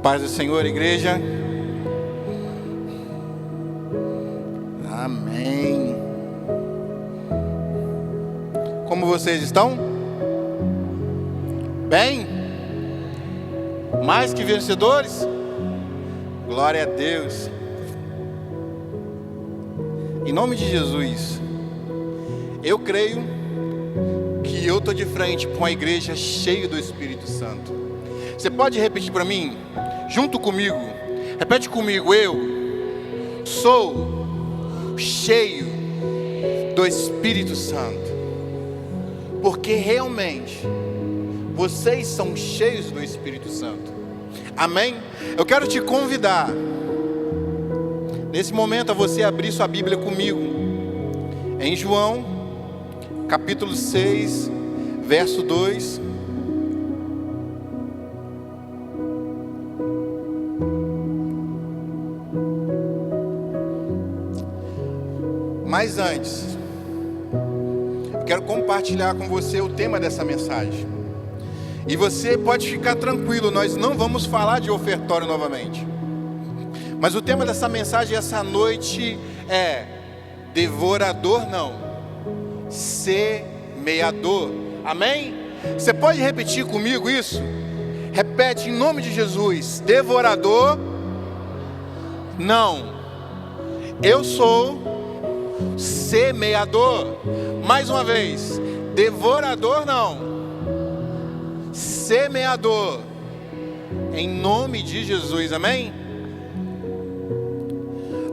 paz do Senhor, igreja. Amém. Como vocês estão? Bem? Mais que vencedores? Glória a Deus. Em nome de Jesus, eu creio que eu estou de frente com a igreja cheia do Espírito Santo. Você pode repetir para mim, junto comigo? Repete comigo: eu sou cheio do Espírito Santo. Porque realmente vocês são cheios do Espírito Santo. Amém? Eu quero te convidar nesse momento a você abrir sua Bíblia comigo em João capítulo 6, verso 2. Mas antes, eu quero compartilhar com você o tema dessa mensagem. E você pode ficar tranquilo, nós não vamos falar de ofertório novamente. Mas o tema dessa mensagem essa noite é devorador não, semeador. Amém? Você pode repetir comigo isso? Repete em nome de Jesus: devorador não, eu sou semeador. Mais uma vez: devorador não, semeador. Em nome de Jesus, amém?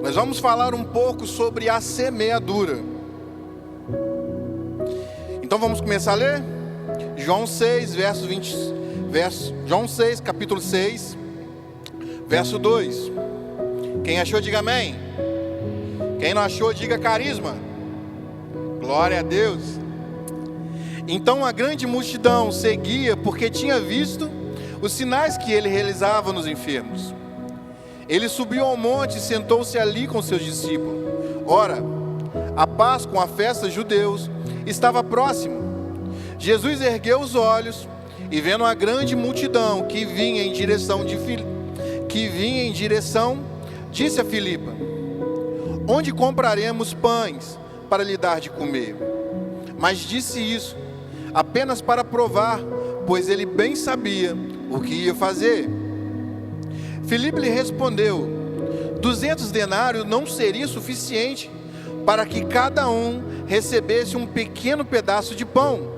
Nós vamos falar um pouco sobre a semeadura. Então vamos começar a ler? João 6, João 6, capítulo 6, verso 2. Quem achou, diga amém. Quem não achou, diga carisma. Glória a Deus. Então a grande multidão seguia porque tinha visto os sinais que ele realizava nos enfermos. Ele subiu ao monte e sentou-se ali com seus discípulos. Ora, a Páscoa, a festa dos judeus, estava próxima. Jesus ergueu os olhos e, vendo a grande multidão que vinha em direção, disse a Filipe: onde compraremos pães para lhe dar de comer? Mas disse isso apenas para provar, pois ele bem sabia o que ia fazer. Filipe lhe respondeu: 200 denários não seria suficiente para que cada um recebesse um pequeno pedaço de pão.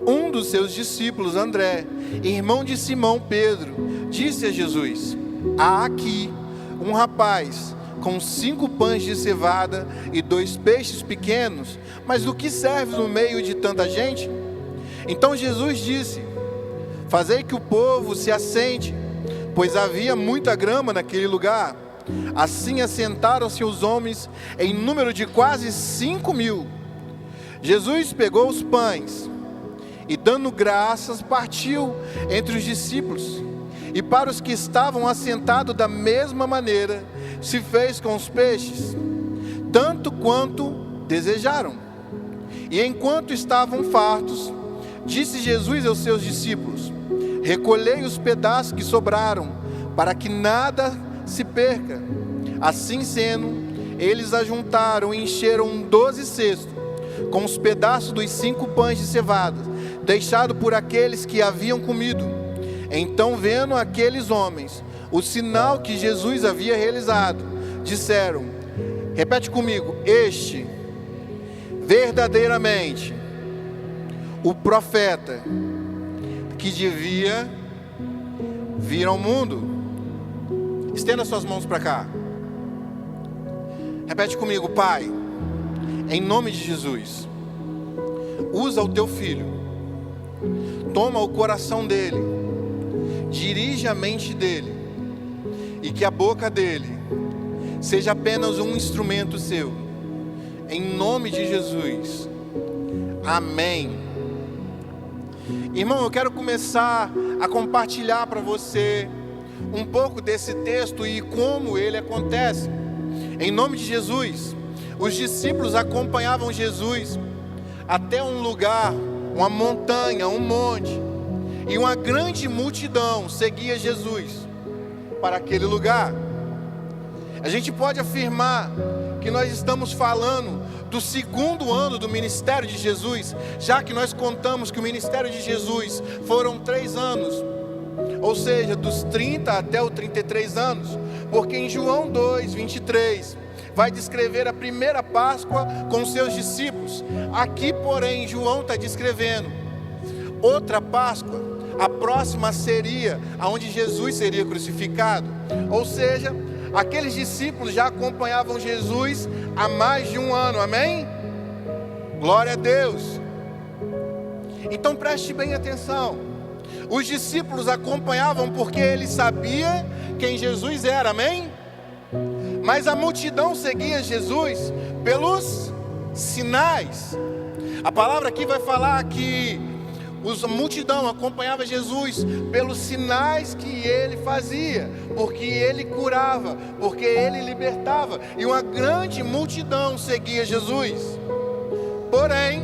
Um dos seus discípulos, André, irmão de Simão Pedro, disse a Jesus: há aqui um rapaz com 5 pães de cevada e 2 peixes pequenos, mas do que serve no meio de tanta gente? Então Jesus disse: fazei que o povo se assente, pois havia muita grama naquele lugar. Assim assentaram-se os homens em número de quase 5.000. Jesus pegou os pães e, dando graças, partiu entre os discípulos, e para os que estavam assentados da mesma maneira se fez com os peixes, tanto quanto desejaram. E enquanto estavam fartos, disse Jesus aos seus discípulos: recolhei os pedaços que sobraram, para que nada se perca. Assim sendo, eles ajuntaram e encheram 12 cestos com os pedaços dos 5 pães de cevada, deixado por aqueles que haviam comido. Então, vendo aqueles homens o sinal que Jesus havia realizado, disseram, repete comigo: este verdadeiramente o profeta que devia vir ao mundo. Estenda suas mãos para cá. Repete comigo: Pai, em nome de Jesus, usa o teu filho, toma o coração dele, dirige a mente dele, e que a boca dele seja apenas um instrumento seu, em nome de Jesus, amém. Irmão, eu quero começar a compartilhar para você um pouco desse texto e como ele acontece. Em nome de Jesus, os discípulos acompanhavam Jesus até um lugar, uma montanha, um monte, e uma grande multidão seguia Jesus. para aquele lugar. A gente pode afirmar que nós estamos falando do segundo ano do ministério de Jesus, já que nós contamos que o ministério de Jesus foram 3 anos, ou seja, dos 30 até os 33 anos, porque em João 2, 23, vai descrever a primeira Páscoa com seus discípulos. Aqui, porém, João está descrevendo outra Páscoa. A próxima seria aonde Jesus seria crucificado. Ou seja, aqueles discípulos já acompanhavam Jesus há mais de 1 ano, amém? Glória a Deus. Então preste bem atenção. Os discípulos acompanhavam porque eles sabiam quem Jesus era, amém? Mas a multidão seguia Jesus pelos sinais. A palavra aqui vai falar que a multidão acompanhava Jesus pelos sinais que ele fazia, porque ele curava, porque ele libertava, e uma grande multidão seguia Jesus. Porém,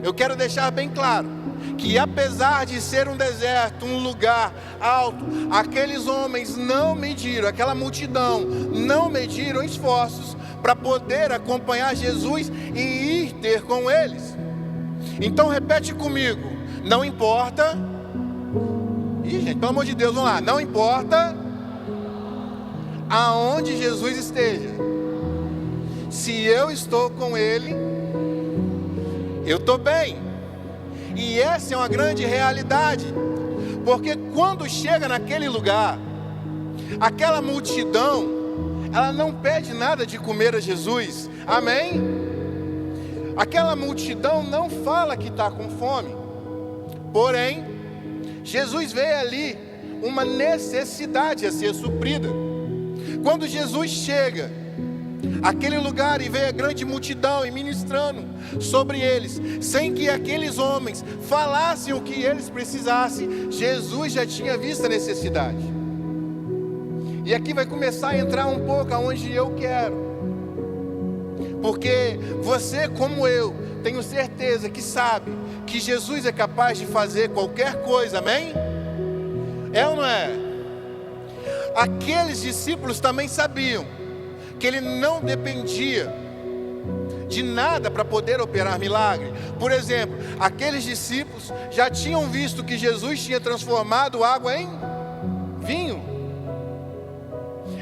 eu quero deixar bem claro que apesar de ser um deserto, um lugar alto, aqueles homens não mediram, aquela multidão não mediram esforços para poder acompanhar Jesus e ir ter com eles. Então repete comigo: não importa, gente, pelo amor de Deus, vamos lá, não importa aonde Jesus esteja, se eu estou com Ele, eu estou bem. E essa é uma grande realidade, porque quando chega naquele lugar, aquela multidão, ela não pede nada de comer a Jesus, amém? Aquela multidão não fala que está com fome, porém, Jesus vê ali uma necessidade a ser suprida. Quando Jesus chega àquele lugar e vê a grande multidão e ministrando sobre eles, sem que aqueles homens falassem o que eles precisassem, Jesus já tinha visto a necessidade. E aqui vai começar a entrar um pouco aonde eu quero, porque você, como eu, tenho certeza que sabe que Jesus é capaz de fazer qualquer coisa, amém? É ou não é? Aqueles discípulos também sabiam que ele não dependia de nada para poder operar milagre. Por exemplo, aqueles discípulos já tinham visto que Jesus tinha transformado água em vinho.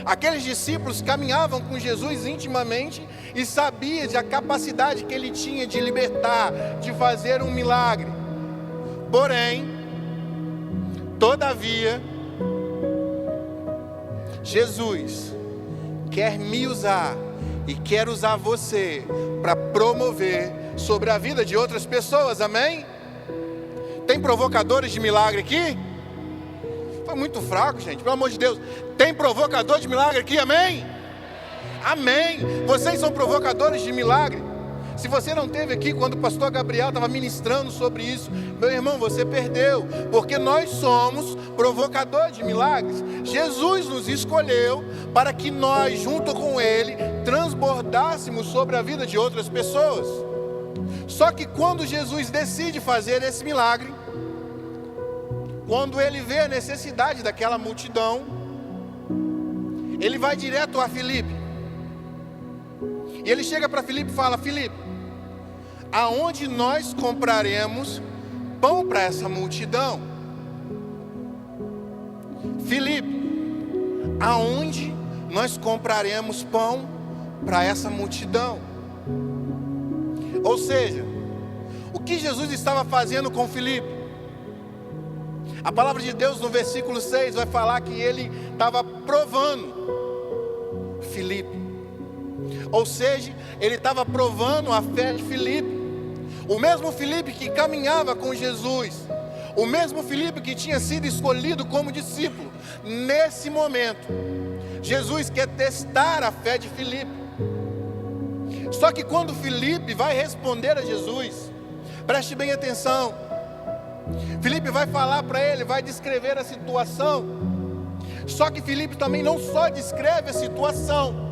Aqueles discípulos caminhavam com Jesus intimamente e sabiam da capacidade que ele tinha de libertar, de fazer um milagre. Porém, todavia, Jesus quer me usar e quer usar você para promover sobre a vida de outras pessoas, amém? Tem provocadores de milagre aqui? Foi muito fraco, gente, pelo amor de Deus. Tem provocador de milagre aqui, amém? Amém. Vocês são provocadores de milagre. Se você não esteve aqui quando o pastor Gabriel estava ministrando sobre isso, meu irmão, você perdeu, porque nós somos provocadores de milagres. Jesus nos escolheu para que nós, junto com Ele, transbordássemos sobre a vida de outras pessoas. Só que quando Jesus decide fazer esse milagre, quando Ele vê a necessidade daquela multidão, Ele vai direto a Filipe. E Ele chega para Filipe e fala: Filipe, aonde nós compraremos pão para essa multidão? Filipe, aonde nós compraremos pão para essa multidão? Ou seja, o que Jesus estava fazendo com Filipe? A palavra de Deus no versículo 6 vai falar que ele estava provando Filipe. Ou seja, ele estava provando a fé de Filipe. O mesmo Filipe que caminhava com Jesus, o mesmo Filipe que tinha sido escolhido como discípulo. Nesse momento, Jesus quer testar a fé de Filipe. Só que quando Filipe vai responder a Jesus, preste bem atenção, Filipe vai falar para ele, vai descrever a situação. Só que Filipe também não só descreve a situação,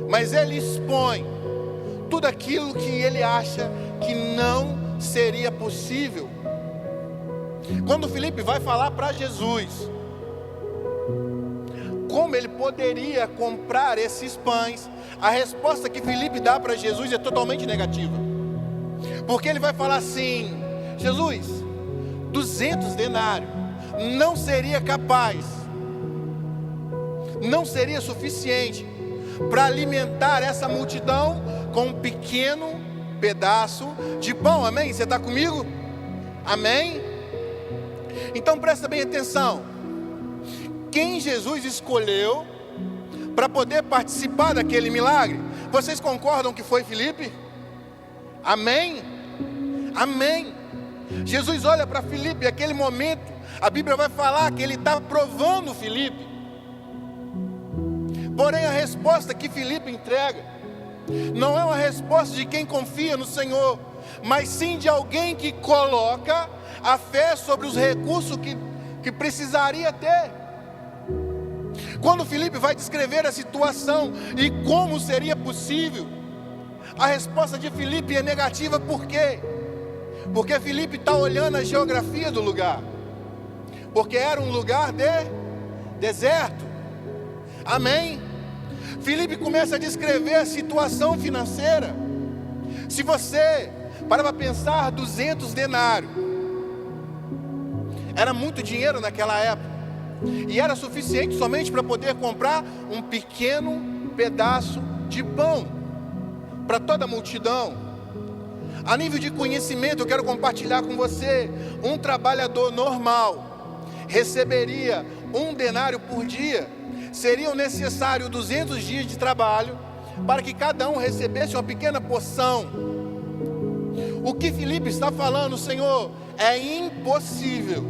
mas ele expõe tudo aquilo que ele acha que não seria possível. Quando Filipe vai falar para Jesus, como ele poderia comprar esses pães, a resposta que Filipe dá para Jesus é totalmente negativa. Porque ele vai falar assim: Jesus, 200 denários não seria capaz, não seria suficiente para alimentar essa multidão com um pequeno pedaço de pão. Amém? Você está comigo? Amém? Então presta bem atenção. Quem Jesus escolheu para poder participar daquele milagre, vocês concordam que foi Filipe? Amém? Amém. Jesus olha para Filipe, naquele momento, a Bíblia vai falar que ele está provando Filipe. Porém, a resposta que Filipe entrega não é uma resposta de quem confia no Senhor, mas sim de alguém que coloca a fé sobre os recursos que precisaria ter. Quando Filipe vai descrever a situação e como seria possível, a resposta de Filipe é negativa. Por quê? Porque Filipe está olhando a geografia do lugar, porque era um lugar de deserto. Amém? Filipe começa a descrever a situação financeira. Se você para pensar, 200 denários era muito dinheiro naquela época, e era suficiente somente para poder comprar um pequeno pedaço de pão para toda a multidão. A nível de conhecimento, eu quero compartilhar com você: um trabalhador normal receberia 1 denário por dia. Seriam necessários 200 dias de trabalho para que cada um recebesse uma pequena porção. O que Filipe está falando, Senhor, é impossível.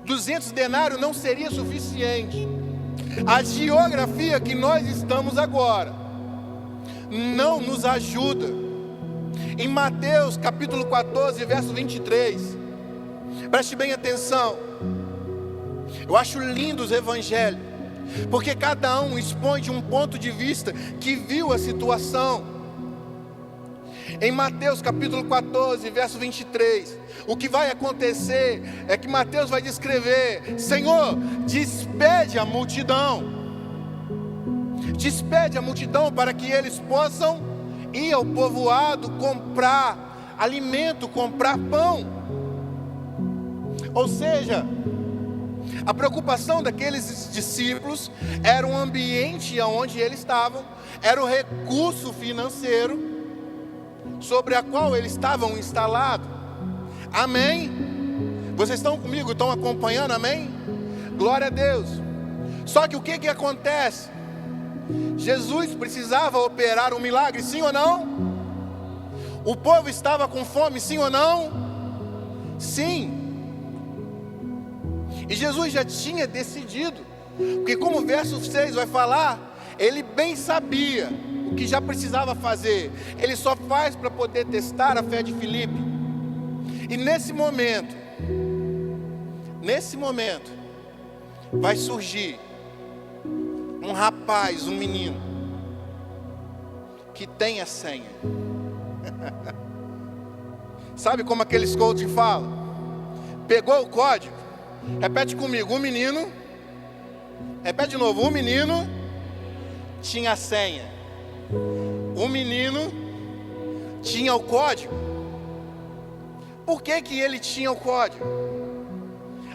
200 denários não seria suficiente. A geografia que nós estamos agora não nos ajuda. Em Mateus capítulo 14, verso 23, preste bem atenção. Eu acho lindo os evangelhos, porque cada um expõe de um ponto de vista que viu a situação. Em Mateus capítulo 14, verso 23, o que vai acontecer é que Mateus vai descrever: Senhor, despede a multidão para que eles possam ir ao povoado comprar alimento, comprar pão. Ou seja, a preocupação daqueles discípulos era o ambiente onde eles estavam, era o recurso financeiro sobre a qual eles estavam instalados. Amém? Vocês estão comigo? Estão acompanhando? Amém? Glória a Deus. Só que o que acontece? Jesus precisava operar um milagre, sim ou não? O povo estava com fome, sim ou não? Sim. E Jesus já tinha decidido, porque como o verso 6 vai falar, ele bem sabia o que já precisava fazer. Ele só faz para poder testar a fé de Filipe. E nesse momento, vai surgir um rapaz, um menino, que tem a senha. Sabe como aqueles coach falam? Pegou o código. Repete comigo: um menino. Repete de novo: um menino tinha a senha. Um menino tinha o código. Por que ele tinha o código?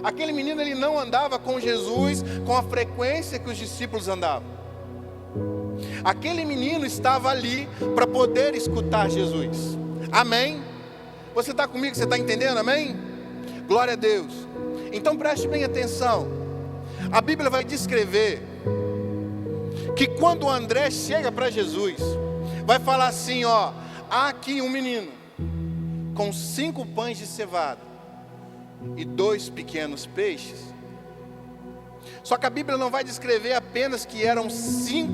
Aquele menino, ele não andava com Jesus com a frequência que os discípulos andavam. Aquele menino estava ali para poder escutar Jesus. Amém? Você está comigo? Você está entendendo? Amém? Glória a Deus. Então preste bem atenção. A Bíblia vai descrever que quando André chega para Jesus, vai falar assim: ó, há aqui um menino com 5 pães de cevada e 2 pequenos peixes. Só que a Bíblia não vai descrever apenas que eram 5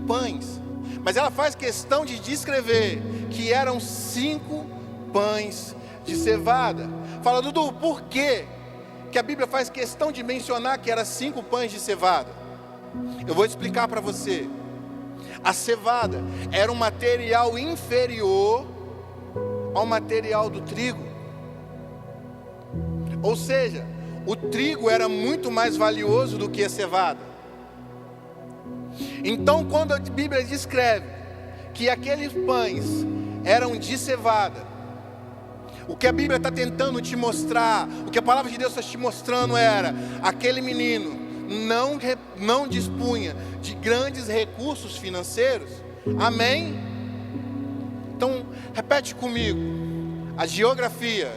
pães, mas ela faz questão de descrever que eram 5 pães de cevada. Fala, Dudu, por quê que a Bíblia faz questão de mencionar que eram 5 pães de cevada? Eu vou explicar para você. A cevada era um material inferior ao material do trigo. Ou seja, o trigo era muito mais valioso do que a cevada. Então, quando a Bíblia descreve que aqueles pães eram de cevada, o que a Bíblia está tentando te mostrar, o que a palavra de Deus está te mostrando era: aquele menino não dispunha de grandes recursos financeiros. Amém? Então, repete comigo: a geografia,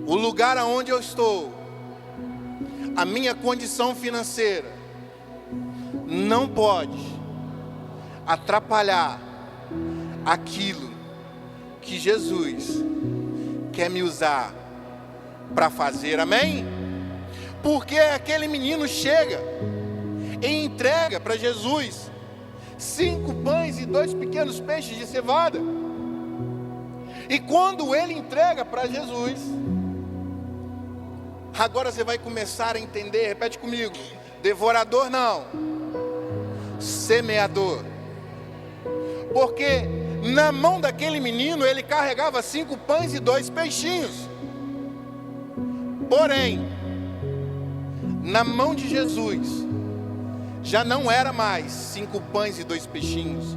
o lugar aonde eu estou, a minha condição financeira, não pode atrapalhar aquilo que Jesus quer me usar para fazer. Amém? Porque aquele menino chega e entrega para Jesus 5 pães e 2 pequenos peixes de cevada. E quando ele entrega para Jesus, agora você vai começar a entender. Repete comigo: devorador não, semeador. Porque na mão daquele menino ele carregava 5 pães e 2 peixinhos. Porém, na mão de Jesus já não era mais 5 pães e 2 peixinhos.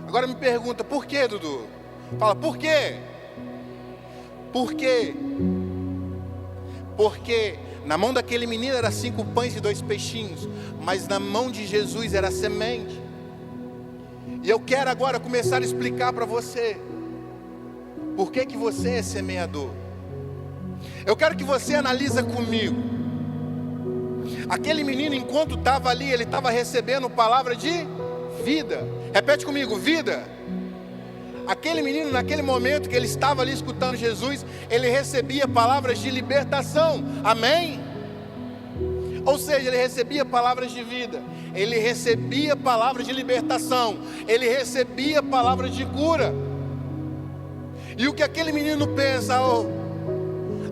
Agora me pergunta: por quê, Dudu? Fala, por quê? Por quê? Porque na mão daquele menino era 5 pães e 2 peixinhos, mas na mão de Jesus era semente. E eu quero agora começar a explicar para você por que você é semeador. Eu quero que você analise comigo. Aquele menino, enquanto estava ali, ele estava recebendo palavra de vida. Repete comigo: vida. Aquele menino, naquele momento que ele estava ali escutando Jesus, ele recebia palavras de libertação. Amém? Ou seja, ele recebia palavras de vida, ele recebia palavras de libertação, ele recebia palavras de cura. E o que aquele menino pensa: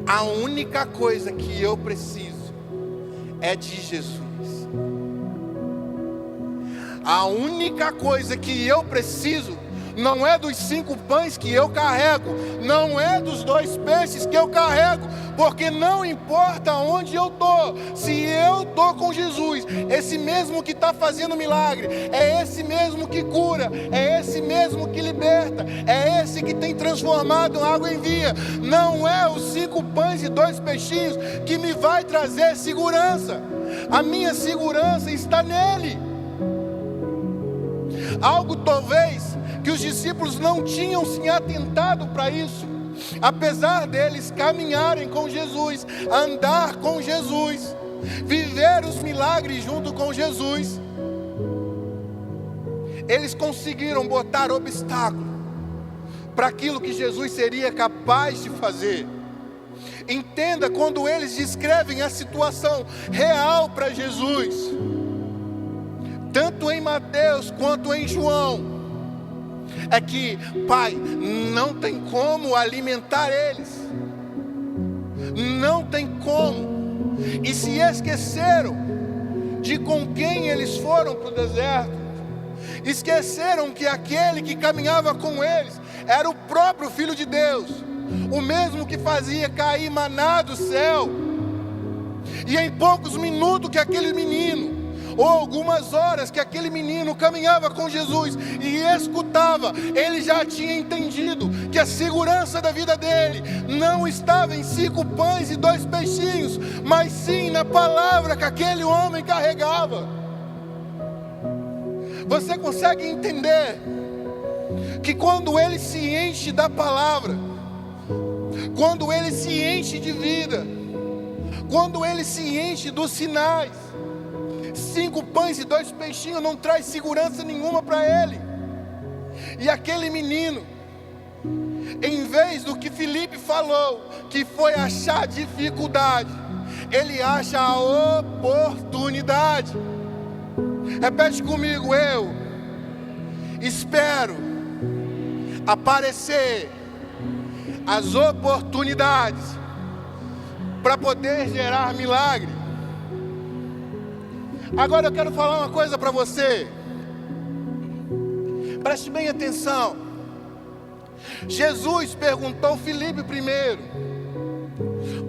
a única coisa que eu preciso é de Jesus. A única coisa que eu preciso não é dos 5 pães que eu carrego, não é dos 2 peixes que eu carrego, porque não importa onde eu estou, se eu estou com Jesus, esse mesmo que está fazendo milagre, é esse mesmo que cura, é esse mesmo que liberta, é esse que tem transformado água em vinho. Não é os 5 pães e 2 peixinhos que me vai trazer segurança, a minha segurança está nele. Algo talvez que os discípulos não tinham se atentado para isso, apesar deles caminharem com Jesus, andar com Jesus, viver os milagres junto com Jesus, eles conseguiram botar obstáculo para aquilo que Jesus seria capaz de fazer. Entenda, quando eles descrevem a situação real para Jesus, tanto em Mateus quanto em João, é que: Pai, não tem como alimentar eles, não tem como. E se esqueceram de com quem eles foram para o deserto, esqueceram que aquele que caminhava com eles era o próprio Filho de Deus, o mesmo que fazia cair maná do céu. E em poucos minutos que aquele menino, ou algumas horas que aquele menino caminhava com Jesus e escutava, ele já tinha entendido que a segurança da vida dele não estava em 5 pães e 2 peixinhos, mas sim na palavra que aquele homem carregava. Você consegue entender que quando ele se enche da palavra, quando ele se enche de vida, quando ele se enche dos sinais, 5 pães e 2 peixinhos não traz segurança nenhuma para ele. E aquele menino, em vez do que Filipe falou, que foi achar dificuldade, ele acha a oportunidade. Repete comigo: eu espero aparecer as oportunidades para poder gerar milagre. Agora eu quero falar uma coisa para você. Preste bem atenção. Jesus perguntou a Filipe primeiro: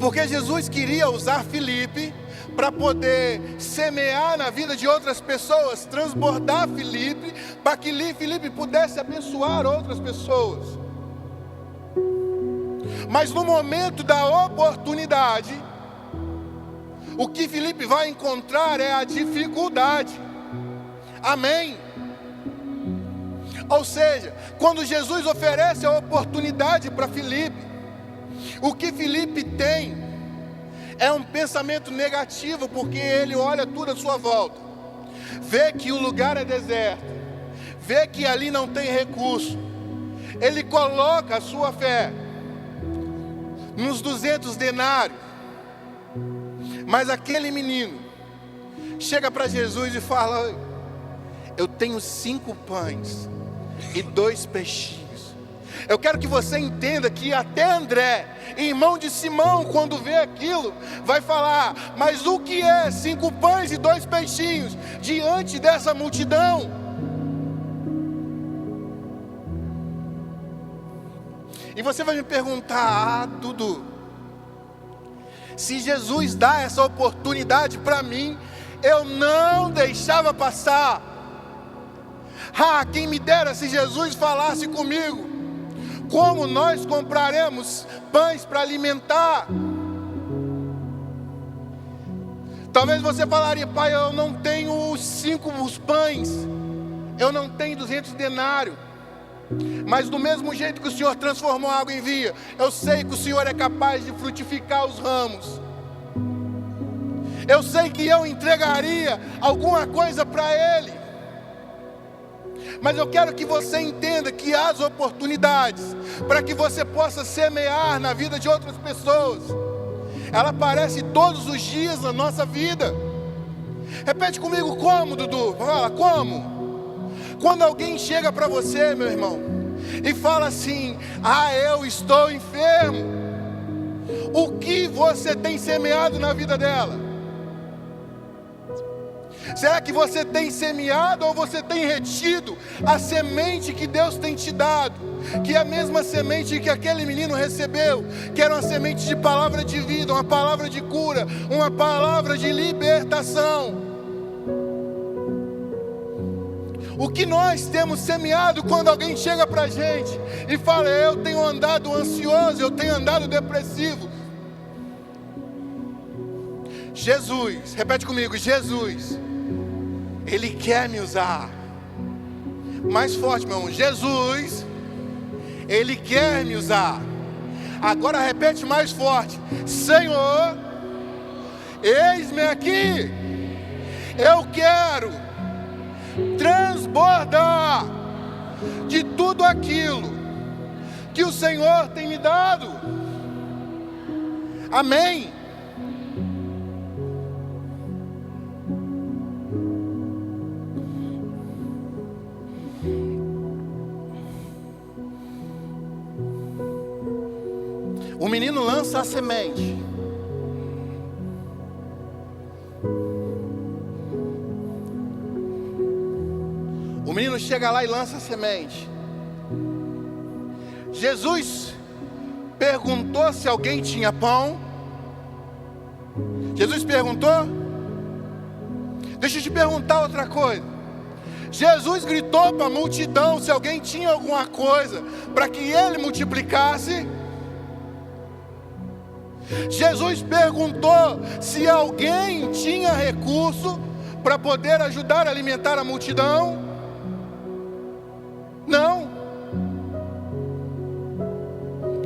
Porque Jesus queria usar Filipe para poder semear na vida de outras pessoas, transbordar Filipe, para que Filipe pudesse abençoar outras pessoas. Mas no momento da oportunidade, o que Filipe vai encontrar é a dificuldade. Amém? Ou seja, quando Jesus oferece a oportunidade para Filipe, o que Filipe tem é um pensamento negativo, porque ele olha tudo à sua volta, vê que o lugar é deserto, vê que ali não tem recurso, ele coloca a sua fé nos 200 denários, mas aquele menino chega para Jesus e fala: eu tenho 5 pães e 2 peixinhos. Eu quero que você entenda que até André, irmão de Simão, quando vê aquilo, vai falar: mas o que é 5 pães e 2 peixinhos diante dessa multidão? E você vai me perguntar: Dudu, se Jesus dá essa oportunidade para mim, eu não deixava passar. Quem me dera se Jesus falasse comigo: como nós compraremos pães para alimentar? Talvez você falaria: pai, eu não tenho os pães, eu não tenho 200 denários. Mas do mesmo jeito que o Senhor transformou a água em vinho, eu sei que o Senhor é capaz de frutificar os ramos. Eu sei que eu entregaria alguma coisa para Ele. Mas eu quero que você entenda que há as oportunidades para que você possa semear na vida de outras pessoas. Ela aparece todos os dias na nossa vida. Repete comigo: como, Dudu? Fala: como? Quando alguém chega para você, meu irmão, e fala assim: eu estou enfermo, o que você tem semeado na vida dela? Será que você tem semeado ou você tem retido a semente que Deus tem te dado? Que é a mesma semente que aquele menino recebeu, que era uma semente de palavra de vida, uma palavra de cura, uma palavra de libertação. O que nós temos semeado quando alguém chega para a gente e fala: eu tenho andado ansioso, eu tenho andado depressivo? Jesus, repete comigo: Jesus, Ele quer me usar. Mais forte, meu irmão: Jesus, Ele quer me usar. Agora repete mais forte: Senhor, eis-me aqui, eu quero transbordar de tudo aquilo que o Senhor tem me dado. Amém? O menino lança a semente. O menino chega lá e lança a semente. Jesus perguntou se alguém tinha pão. Jesus perguntou? Deixa eu te perguntar outra coisa. Jesus gritou para a multidão se alguém tinha alguma coisa para que ele multiplicasse? Jesus perguntou se alguém tinha recurso para poder ajudar a alimentar a multidão? Não.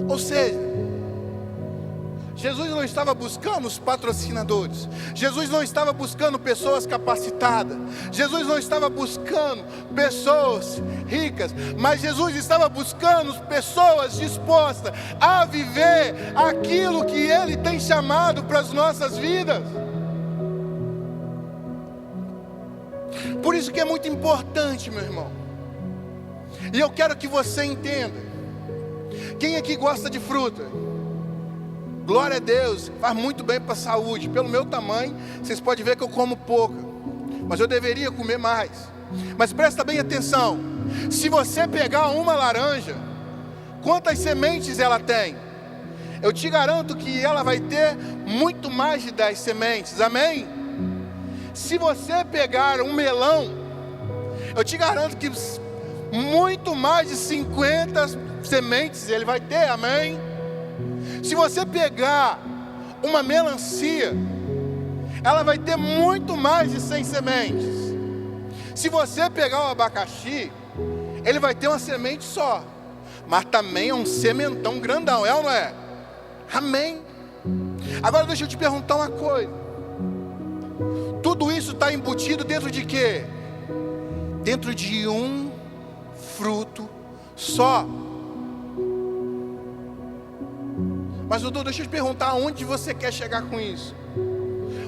Ou seja, Jesus não estava buscando os patrocinadores, Jesus não estava buscando pessoas capacitadas, Jesus não estava buscando pessoas ricas, mas Jesus estava buscando pessoas dispostas a viver aquilo que Ele tem chamado para as nossas vidas. Por isso que é muito importante, meu irmão, e eu quero que você entenda. Quem aqui gosta de fruta? Glória a Deus, faz muito bem para a saúde. Pelo meu tamanho, vocês podem ver que eu como pouco, mas eu deveria comer mais. Mas presta bem atenção: se você pegar uma laranja, quantas sementes ela tem? eu te garanto que ela vai ter muito mais de 10 sementes, amém? Se você pegar um melão, eu te garanto que muito mais de 50 sementes ele vai ter, amém? Se você pegar uma melancia, ela vai ter muito mais de 100 sementes. Se você pegar o abacaxi, ele vai ter uma semente só, mas também é um sementão grandão, é ou não é? Amém? Agora deixa eu te perguntar uma coisa. Tudo isso está embutido dentro de quê? Dentro de um fruto só. Mas doutor, deixa eu te perguntar, aonde você quer chegar com isso?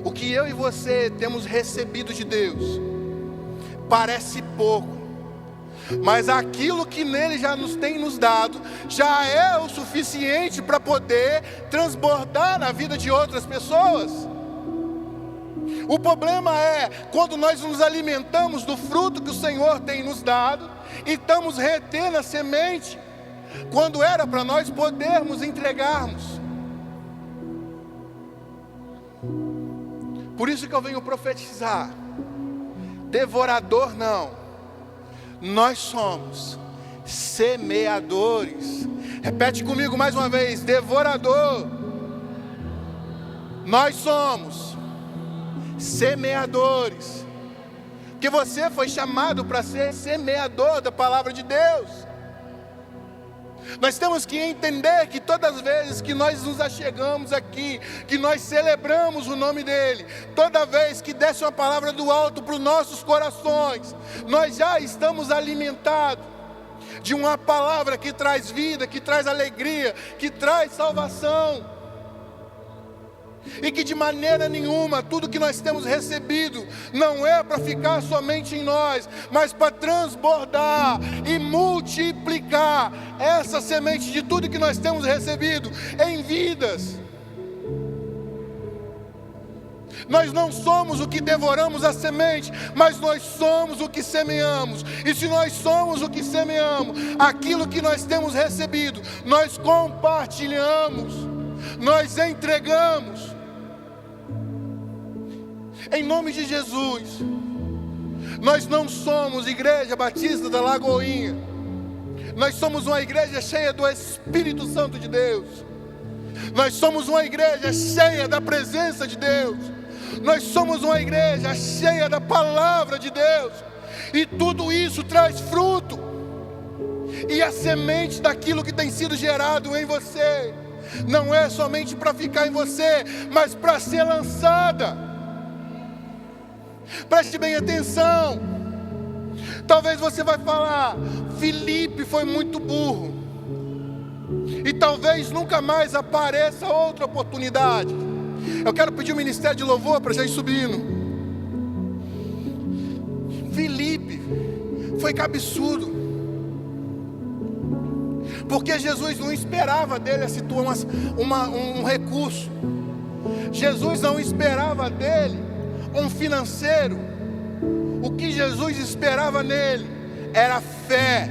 O que eu e você temos recebido de Deus parece pouco, mas aquilo que nele já tem nos dado já é o suficiente para poder transbordar na vida de outras pessoas. O problema é quando nós nos alimentamos do fruto que o Senhor tem nos dado e estamos retendo a semente, quando era para nós podermos entregarmos. Por isso que eu venho profetizar: devorador não, nós somos semeadores. Repete comigo mais uma vez: devorador. Nós somos semeadores, porque você foi chamado para ser semeador da palavra de Deus. Nós temos que entender que todas as vezes que nós nos achegamos aqui, que nós celebramos o nome dEle, toda vez que desce uma palavra do alto para os nossos corações, nós já estamos alimentados de uma palavra que traz vida, que traz alegria, que traz salvação. E que de maneira nenhuma tudo que nós temos recebido não é para ficar somente em nós, mas para transbordar e multiplicar essa semente de tudo que nós temos recebido em vidas. Nós não somos o que devoramos a semente, mas nós somos o que semeamos. E se nós somos o que semeamos, aquilo que nós temos recebido, nós compartilhamos, nós entregamos. Em nome de Jesus, nós não somos Igreja Batista da Lagoinha, nós somos uma igreja cheia do Espírito Santo de Deus, nós somos uma igreja cheia da presença de Deus, nós somos uma igreja cheia da palavra de Deus, e tudo isso traz fruto, e a semente daquilo que tem sido gerado em você, não é somente para ficar em você, mas para ser lançada. Preste bem atenção. Talvez você vai falar: Filipe foi muito burro, e talvez nunca mais apareça outra oportunidade. Eu quero pedir o ministério de louvor para já ir subindo. Filipe foi cabeçudo, porque Jesus não esperava dele um recurso. Jesus não esperava dele um financeiro. O que Jesus esperava nele era fé.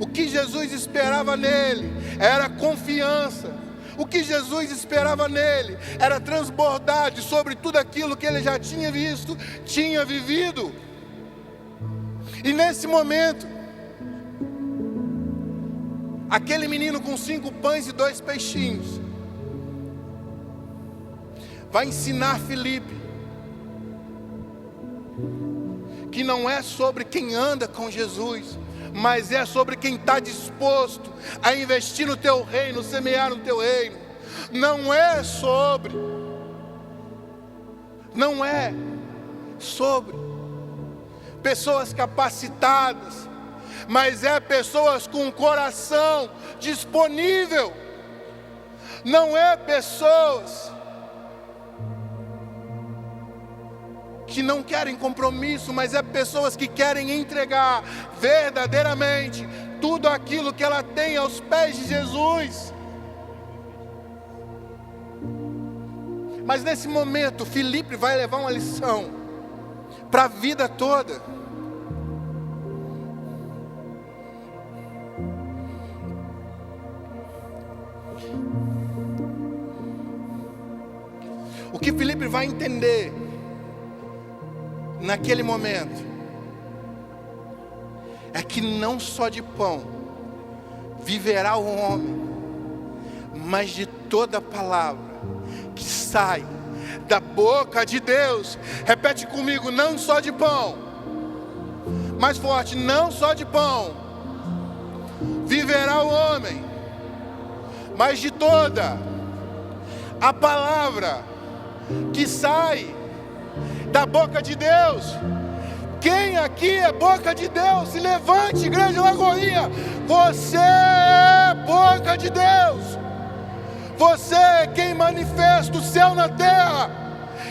O que Jesus esperava nele era confiança. O que Jesus esperava nele era transbordar de sobre tudo aquilo que ele já tinha visto, tinha vivido. E nesse momento, aquele menino com 5 pães e 2 peixinhos vai ensinar Filipe que não é sobre quem anda com Jesus, mas é sobre quem está disposto a investir no teu reino, semear no teu reino. Não é sobre pessoas capacitadas, mas é pessoas com o coração disponível. Não é pessoas que não querem compromisso, mas é pessoas que querem entregar verdadeiramente tudo aquilo que ela tem aos pés de Jesus. Mas nesse momento, Filipe vai levar uma lição para a vida toda. Filipe vai entender naquele momento é que não só de pão viverá o homem, mas de toda palavra que sai da boca de Deus. Repete comigo: não só de pão. Mais forte: não só de pão viverá o homem, mas de toda a palavra que sai da boca de Deus. Quem aqui é boca de Deus? Se levante, Igreja Lagoinha. Você é boca de Deus. Você é quem manifesta o céu na terra.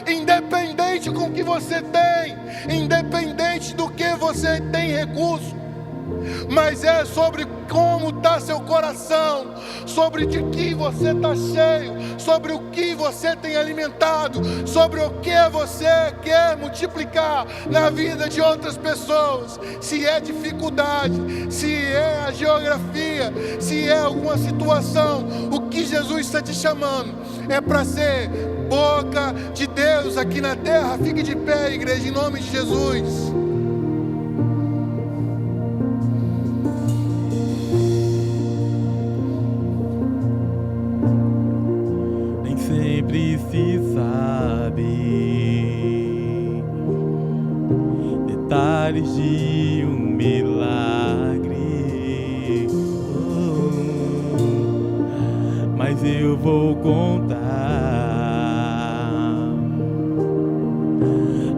Independente com o que você tem, independente do que você tem recurso, mas é sobre como está seu coração, sobre de que você está cheio, sobre o que você tem alimentado, sobre o que você quer multiplicar na vida de outras pessoas. Se é dificuldade, se é a geografia, se é alguma situação, o que Jesus está te chamando é para ser boca de Deus aqui na terra. Fique de pé, igreja, em nome de Jesus. Sempre se sabe detalhes de um milagre, mas eu vou contar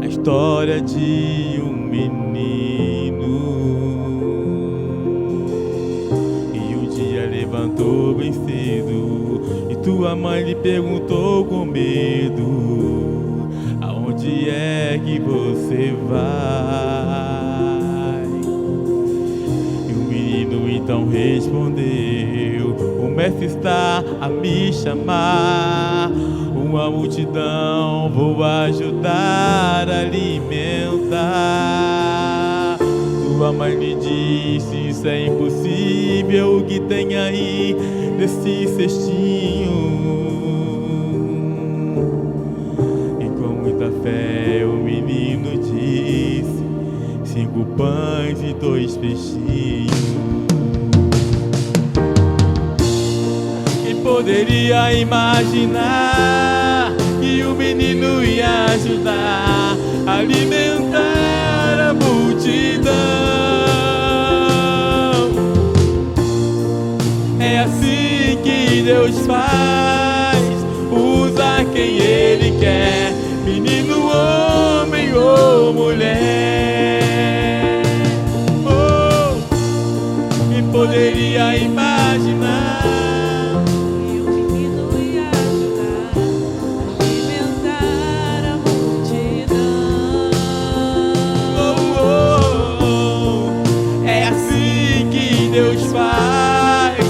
a história de um menino e um dia levantou bem cedo. Tua mãe lhe perguntou com medo: aonde é que você vai? E o menino então respondeu: o mestre está a me chamar, uma multidão vou ajudar a alimentar. Sua mãe lhe disse: isso é impossível, o que tem aí desse cestinho? E com muita fé o menino disse: 5 pães e 2 peixinhos. Quem poderia imaginar que o menino ia ajudar a alimentar a multidão? É assim que Deus faz, usa quem Ele quer, menino, homem ou mulher. Oh, quem poderia imaginar que o menino ia ajudar a alimentar a multidão? Oh, oh, oh. É assim que Deus faz,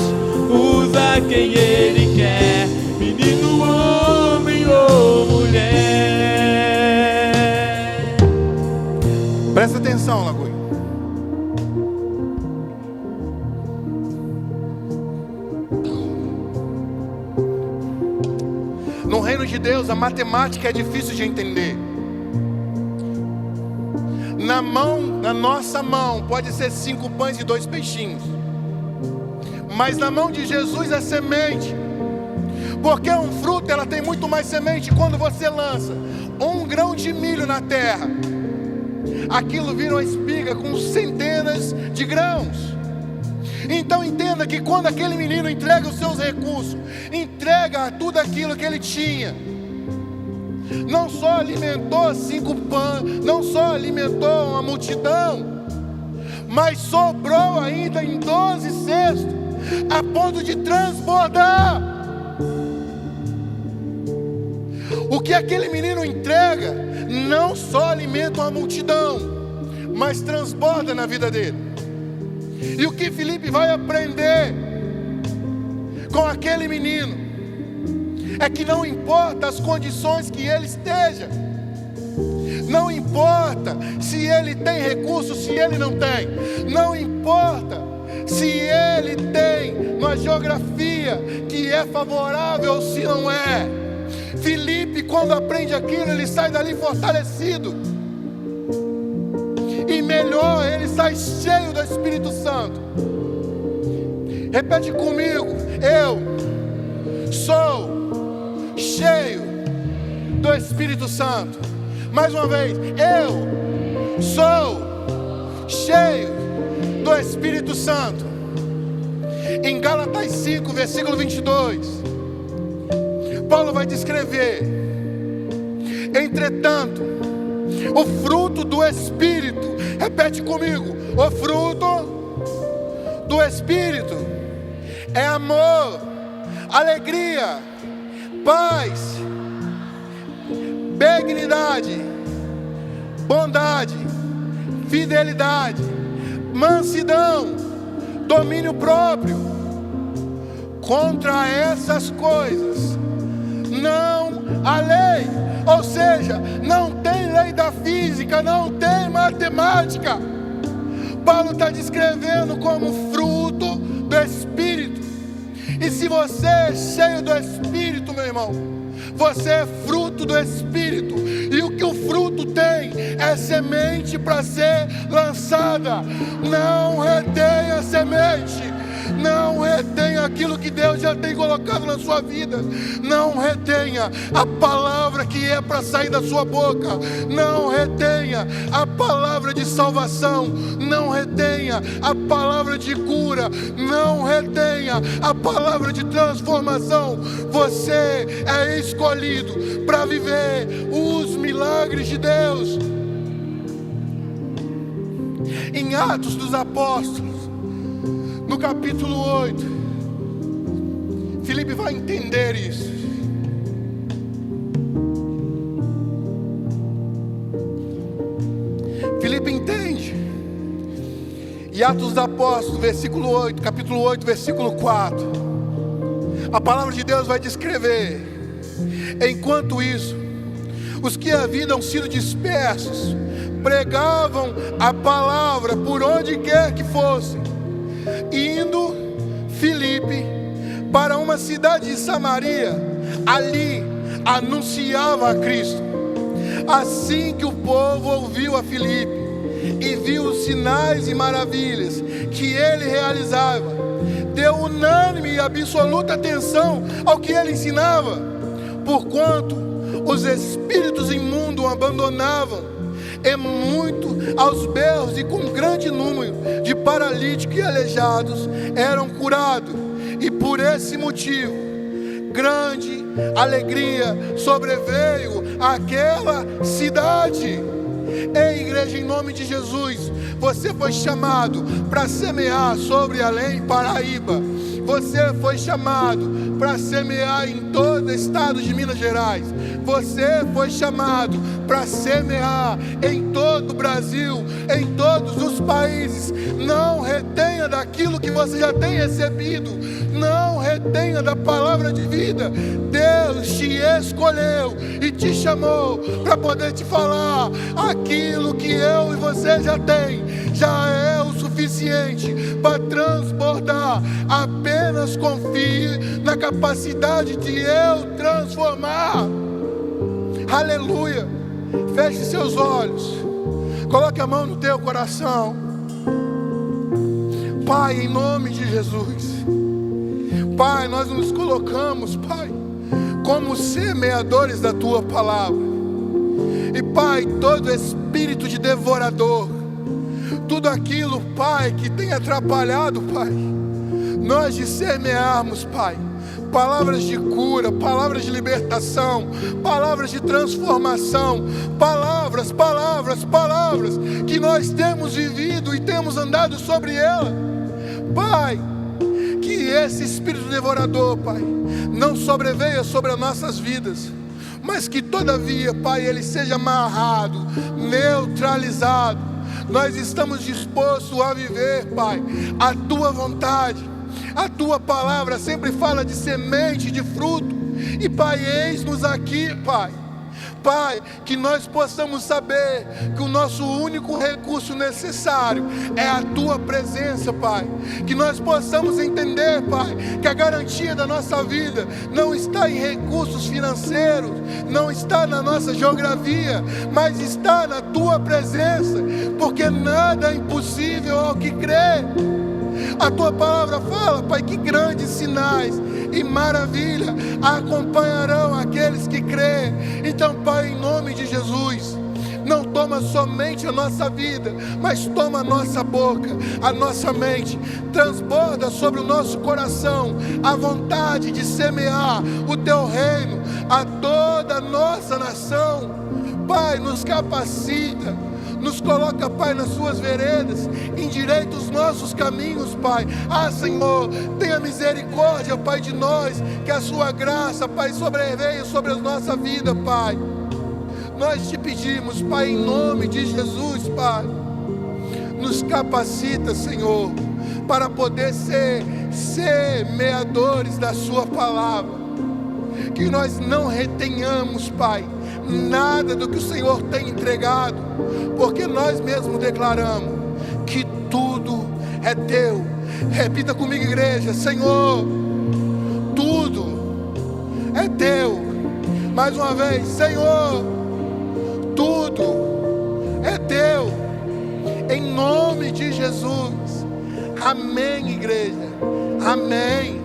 usa quem Ele quer, menino, homem ou mulher. Presta atenção, Lagoinha. No reino de Deus, a matemática é difícil de entender. Na nossa mão, pode ser 5 pães e 2 peixinhos. Mas na mão de Jesus é semente. Porque um fruto, ela tem muito mais semente. Quando você lança 1 grão de milho na terra, aquilo vira uma espiga com centenas de grãos. Então entenda que quando aquele menino entrega os seus recursos, entrega tudo aquilo que ele tinha, não só alimentou 5 pães, não só alimentou uma multidão, mas sobrou ainda em 12 cestos, a ponto de transbordar. O que aquele menino entrega não só alimenta uma multidão, mas transborda na vida dele. E o que Filipe vai aprender com aquele menino é que não importa as condições que ele esteja, não importa se ele tem recursos, se ele não tem, não importa se ele tem uma geografia que é favorável ou se não é. Filipe, quando aprende aquilo, ele sai dali fortalecido. E melhor, ele sai cheio do Espírito Santo. Repete comigo: eu sou cheio do Espírito Santo. Mais uma vez: eu sou cheio do Espírito Santo. Em Gálatas 5, versículo 22, Paulo vai descrever: entretanto, o fruto do Espírito, repete comigo, o fruto do Espírito é amor, alegria, paz, benignidade, bondade, fidelidade, mansidão, domínio próprio. Contra essas coisas não há lei. Ou seja, não tem lei da física, não tem matemática. Paulo está descrevendo como fruto do Espírito. E se você é cheio do Espírito, meu irmão, você é fruto do Espírito. E o que o fruto tem é semente para ser lançada. Não retenha semente. Não retenha aquilo que Deus já tem colocado na sua vida. Não retenha a palavra que é para sair da sua boca. Não retenha a palavra de salvação. Não retenha a palavra de cura. Não retenha a palavra de transformação. Você é escolhido para viver os milagres de Deus. Em Atos dos Apóstolos, no capítulo 8, Filipe vai entender isso. Filipe entende. E Atos dos Apóstolos, versículo 8, capítulo 8, versículo 4, a palavra de Deus vai descrever: enquanto isso, os que haviam sido dispersos pregavam a palavra por onde quer que fossem. Indo Filipe para uma cidade de Samaria, ali anunciava a Cristo. Assim que o povo ouviu a Filipe e viu os sinais e maravilhas que ele realizava, deu unânime e absoluta atenção ao que ele ensinava, porquanto os espíritos imundos o abandonavam, e muito aos berros e com grande número de paralíticos e aleijados eram curados. E por esse motivo, grande alegria sobreveio àquela cidade. Ei, igreja, em nome de Jesus, você foi chamado para semear sobre Além Paraíba. Você foi chamado para semear em todo o estado de Minas Gerais. Você foi chamado para semear em todo o Brasil, em todos os países. Não retenha daquilo que você já tem recebido. Não retenha da palavra de vida. Deus te escolheu e te chamou para poder te falar. Aquilo que eu e você já tem já é o suficiente para transbordar. Apenas confie na capacidade de eu transformar. Aleluia. Feche seus olhos. Coloque a mão no teu coração. Pai, em nome de Jesus, Pai, nós nos colocamos, Pai, como semeadores da Tua palavra. E Pai, todo espírito de devorador, tudo aquilo, Pai, que tem atrapalhado, Pai, nós de semearmos, Pai, palavras de cura, palavras de libertação, palavras de transformação, palavras que nós temos vivido e temos andado sobre ela. Pai, que esse espírito devorador, Pai, não sobreveia sobre as nossas vidas, mas que todavia, Pai, ele seja amarrado, neutralizado. Nós estamos dispostos a viver, Pai, a Tua vontade. A Tua palavra sempre fala de semente, de fruto. E Pai, eis-nos aqui, Pai, Pai, que nós possamos saber que o nosso único recurso necessário é a Tua presença, Pai. Que nós possamos entender, Pai, que a garantia da nossa vida não está em recursos financeiros, não está na nossa geografia, mas está na Tua presença, porque nada é impossível ao que crê. A Tua palavra fala, Pai, que grandes sinais e maravilha acompanharão aqueles que crêem. Então, Pai, em nome de Jesus, não toma somente a nossa vida, mas toma a nossa boca, a nossa mente, transborda sobre o nosso coração a vontade de semear o Teu reino a toda a nossa nação. Pai, nos capacita, nos coloca, Pai, nas Suas veredas, endireita os nossos caminhos, Pai. Ah, Senhor, tenha misericórdia, Pai, de nós, que a Sua graça, Pai, sobreveia sobre a nossa vida, Pai. Nós Te pedimos, Pai, em nome de Jesus, Pai, nos capacita, Senhor, para poder ser semeadores da Sua palavra. Que nós não retenhamos, Pai, nada do que o Senhor tem entregado, porque nós mesmos declaramos que tudo é Teu. Repita comigo, igreja: Senhor, tudo é Teu. Mais uma vez: Senhor, tudo é Teu. Em nome de Jesus. Amém, igreja. Amém.